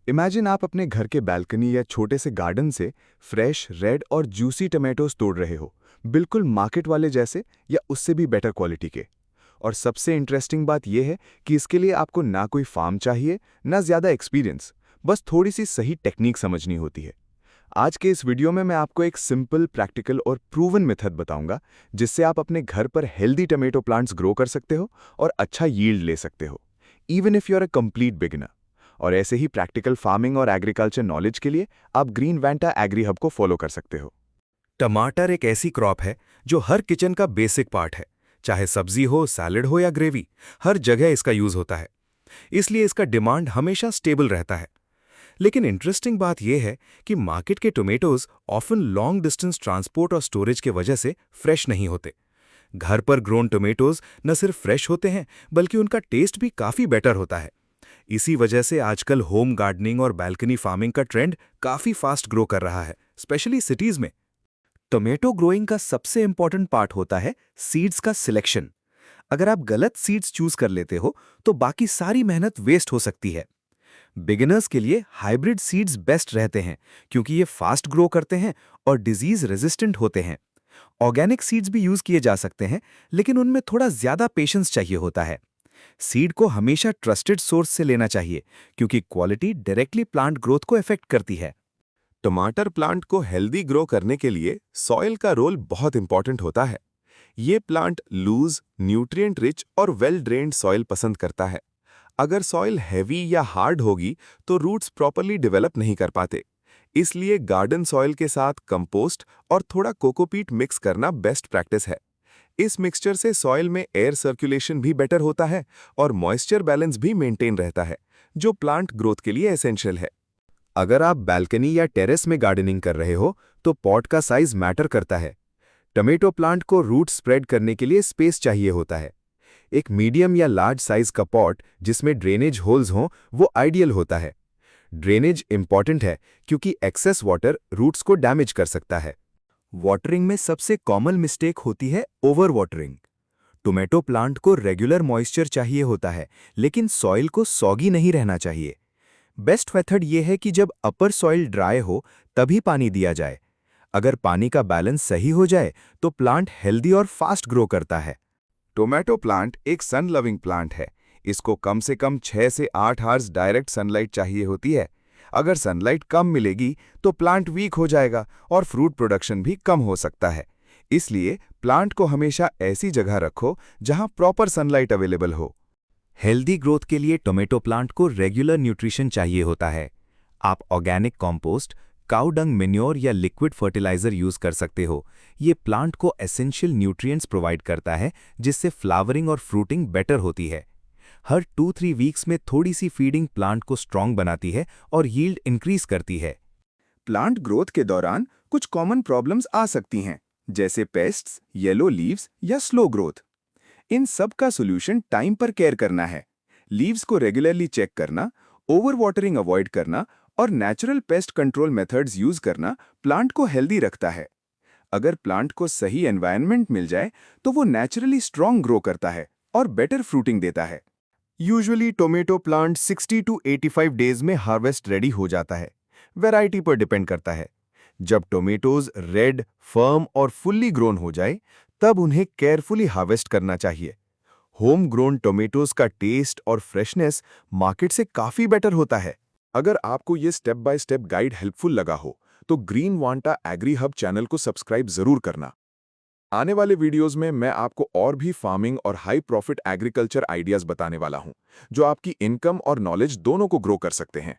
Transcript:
Imagine आप अपने घर के बालकनी या छोटे से गार्डन से फ्रेश रेड और जूसी टमाटोज तोड़ रहे हो, बिल्कुल मार्केट वाले जैसे या उससे भी बेटर क्वालिटी के। और सबसे इंटरेस्टिंग बात यह है कि इसके लिए आपको ना कोई फार्म चाहिए, ना ज़्यादा एक्सपीरियंस, बस थोड़ी सी सही टेक्निक समझनी होती है। आज के इस वीडियो में मैं आपको एक सिंपल, प्रैक्टिकल और प्रूवन मेथड बताऊंगा, जिससे आप अपने घर पर हेल्दी टमाटो प्लांट्स ग्रो कर सकते हो और अच्छा यील्ड ले सकते हो, even if you are a complete beginner. और ऐसे ही प्रैक्टिकल फार्मिंग और एग्रीकल्चर नॉलेज के लिए आप ग्रीन वैंटा एग्री हब को फॉलो कर सकते हो। टमाटर एक ऐसी क्रॉप है जो हर किचन का बेसिक पार्ट है। चाहे सब्जी हो, सैलेड हो या ग्रेवी, हर जगह इसका यूज होता है। इसलिए इसका डिमांड हमेशा स्टेबल रहता है। लेकिन इंटरेस्टिंग बात यह है कि मार्केट के tomatoes often long distance transport और स्टोरेज के वजह से फ्रेश नहीं होते। घर पर ग्रोन टोमेटोज न सिर्फ फ्रेश होते हैं, बल्कि उनका टेस्ट भी काफी बेटर होता है। इसी वजह से आजकल होम गार्डनिंग और बैल्कनी फार्मिंग का ट्रेंड काफी फास्ट ग्रो कर रहा है, स्पेशली सिटीज में। टोमेटो ग्रोइंग का सबसे इंपॉर्टेंट पार्ट होता है सीड्स का सिलेक्शन। अगर आप गलत सीड्स चूज कर लेते हो तो बाकी सारी मेहनत वेस्ट हो सकती है। बिगिनर्स के लिए हाइब्रिड सीड्स बेस्ट रहते हैं, क्योंकि ये फास्ट ग्रो करते हैं और डिजीज रेजिस्टेंट होते हैं। ऑर्गेनिक सीड्स भी यूज किए जा सकते हैं, लेकिन उनमें थोड़ा ज्यादा पेशेंस चाहिए होता है। सीड को हमेशा ट्रस्टेड सोर्स से लेना चाहिए, क्योंकि क्वालिटी डायरेक्टली प्लांट ग्रोथ को इफेक्ट करती है। टमाटर प्लांट को हेल्दी ग्रो करने के लिए सॉइल का रोल बहुत इंपॉर्टेंट होता है। ये प्लांट लूज, न्यूट्रिएंट रिच और वेल ड्रेन्ड सॉइल पसंद करता है। अगर सॉइल हैवी या हार्ड होगी तो रूट्स प्रॉपरली डेवलप नहीं कर पाते। इसलिए गार्डन सॉइल के साथ कंपोस्ट और थोड़ा कोकोपीट मिक्स करना बेस्ट प्रैक्टिस है। इस मिक्सचर से सॉइल में एयर सर्कुलेशन भी बेटर होता है और मॉइस्चर बैलेंस भी मेंटेन रहता है, जो प्लांट ग्रोथ के लिए एसेंशियल है। अगर आप बालकनी या टेरेस में गार्डनिंग कर रहे हो तो पॉट का साइज मैटर करता है। टमेटो प्लांट को रूट स्प्रेड करने के लिए स्पेस चाहिए होता है। एक मीडियम या लार्ज साइज का पॉट जिसमें ड्रेनेज होल्स हों वो आइडियल होता है। ड्रेनेज इंपॉर्टेंट है क्योंकि एक्सेस वाटर रूट्स को डैमेज कर सकता है। वाटरिंग में सबसे कॉमन मिस्टेक होती है ओवर वाटरिंग। टोमेटो प्लांट को रेगुलर मॉइस्चर चाहिए होता है, लेकिन सॉइल को सॉगी नहीं रहना चाहिए। बेस्ट मेथड ये है कि जब अपर सॉइल ड्राई हो तभी पानी दिया जाए। अगर पानी का बैलेंस सही हो जाए तो प्लांट हेल्दी और फास्ट ग्रो करता है। टोमेटो प्लांट एक सन लविंग प्लांट है। इसको कम से कम 6 से 8 आवर्स डायरेक्ट सनलाइट चाहिए होती है। अगर सनलाइट कम मिलेगी तो प्लांट वीक हो जाएगा और फ्रूट प्रोडक्शन भी कम हो सकता है। इसलिए प्लांट को हमेशा ऐसी जगह रखो जहां प्रॉपर सनलाइट अवेलेबल हो। हेल्दी ग्रोथ के लिए टोमेटो प्लांट को रेगुलर न्यूट्रिशन चाहिए होता है। आप ऑर्गेनिक कंपोस्ट, काऊ डंग मैन्योर या लिक्विड फर्टिलाइजर यूज कर सकते हो। ये प्लांट को एसेंशियल न्यूट्रिएंट्स प्रोवाइड करता है, जिससे फ्लावरिंग और फ्रूटिंग बेटर होती है। हर 2-3 वीक्स में थोड़ी सी फीडिंग प्लांट को स्ट्रॉन्ग बनाती है और यील्ड इंक्रीज करती है। प्लांट ग्रोथ के दौरान कुछ कॉमन प्रॉब्लम्स आ सकती हैं, जैसे पेस्ट्स, येलो लीव्स या स्लो ग्रोथ। इन सब का सोल्यूशन टाइम पर केयर करना है। लीव्स को रेगुलरली चेक करना, ओवर वाटरिंग अवॉइड करना और natural pest control methods use करना प्लांट को हेल्दी रखता है। अगर प्लांट को सही एनवायरनमेंट मिल जाए तो वो नेचुरली स्ट्रॉन्ग ग्रो करता है और बेटर फ्रूटिंग देता है। Usually tomato plant 60 to 85 days में हार्वेस्ट रेडी हो जाता है। वैरायटी पर डिपेंड करता है। जब टोमेटोज रेड, फर्म और फुल्ली ग्रोन हो जाए, तब उन्हें केयरफुली हार्वेस्ट करना चाहिए। होम ग्रोन टोमेटोज का टेस्ट और फ्रेशनेस मार्केट से काफी बेटर होता है। अगर आपको ये step by step guide helpful लगा हो तो ग्रीन वांटा एग्री हब चैनल को सब्सक्राइब जरूर करना। आने वाले वीडियोस में मैं आपको और भी फार्मिंग और हाई प्रॉफिट एग्रीकल्चर आइडियाज बताने वाला हूं, जो आपकी इनकम और नॉलेज दोनों को ग्रो कर सकते हैं।